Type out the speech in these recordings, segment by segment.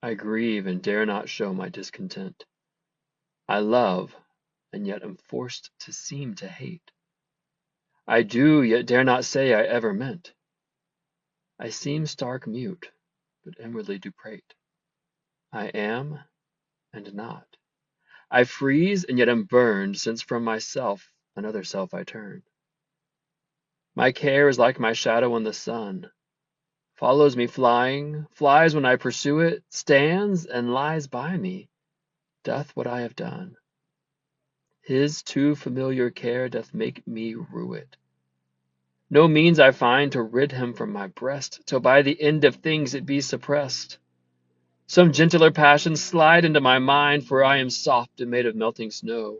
I grieve and dare not show my discontent. I love, and yet am forced to seem to hate. I do, yet dare not say I ever meant. I seem stark mute, but inwardly do prate. I am, and not. I freeze, and yet am burned, since from myself another self I turn. My care is like my shadow in the sun, follows me flying, flies when I pursue it, stands and lies by me, doth what I have done. His too familiar care doth make me rue it. No means I find to rid him from my breast, till by the end of things it be suppressed. Some gentler passion slide into my mind, for I am soft and made of melting snow.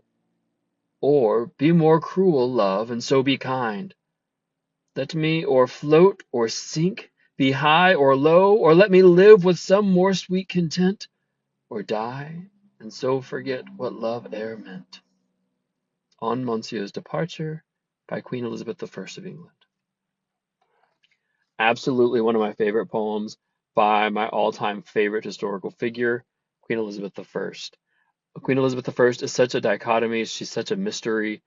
Or be more cruel, love, and so be kind. Let me or float or sink, be high or low, or let me live with some more sweet content, or die, and so forget what love e'er meant. On Monsieur's departure, by Queen Elizabeth I of England. Absolutely one of my favorite poems by my all-time favorite historical figure, Queen Elizabeth I. Queen Elizabeth I is such a dichotomy. She's such a mystery.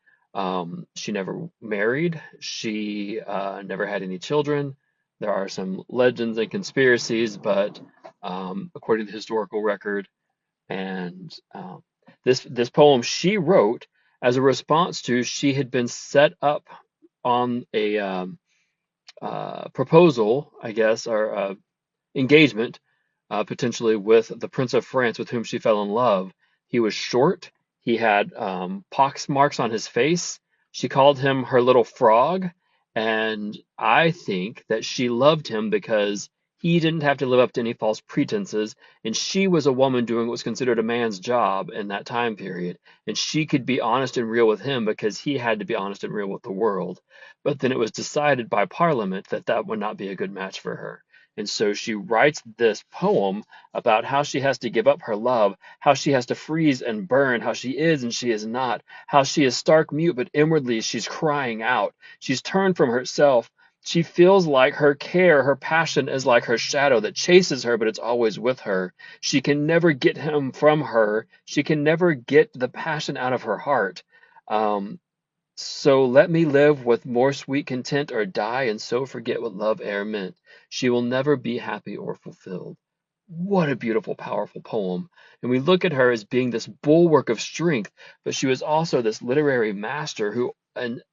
She never married. She never had any children. There are some legends and conspiracies, but according to the historical record, and this poem she wrote as a response to she had been set up on a proposal, I guess, or engagement, potentially with the Prince of France, with whom she fell in love. He was short. He had pox marks on his face. She called him her little frog, and I think that she loved him because he didn't have to live up to any false pretenses, and she was a woman doing what was considered a man's job in that time period, and she could be honest and real with him because he had to be honest and real with the world. But then it was decided by Parliament that that would not be a good match for her. And so she writes this poem about how she has to give up her love, how she has to freeze and burn, how she is and she is not, how she is stark mute, but inwardly she's crying out. She's turned from herself. She feels like her care, her passion is like her shadow that chases her, but it's always with her. She can never get him from her. She can never get the passion out of her heart. Um, so let me live with more sweet content, or die and so forget what love e'er meant. She will never be happy or fulfilled. What a beautiful, powerful poem. And we look at her as being this bulwark of strength, but she was also this literary master who and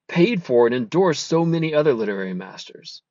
paid for and endorsed so many other literary masters.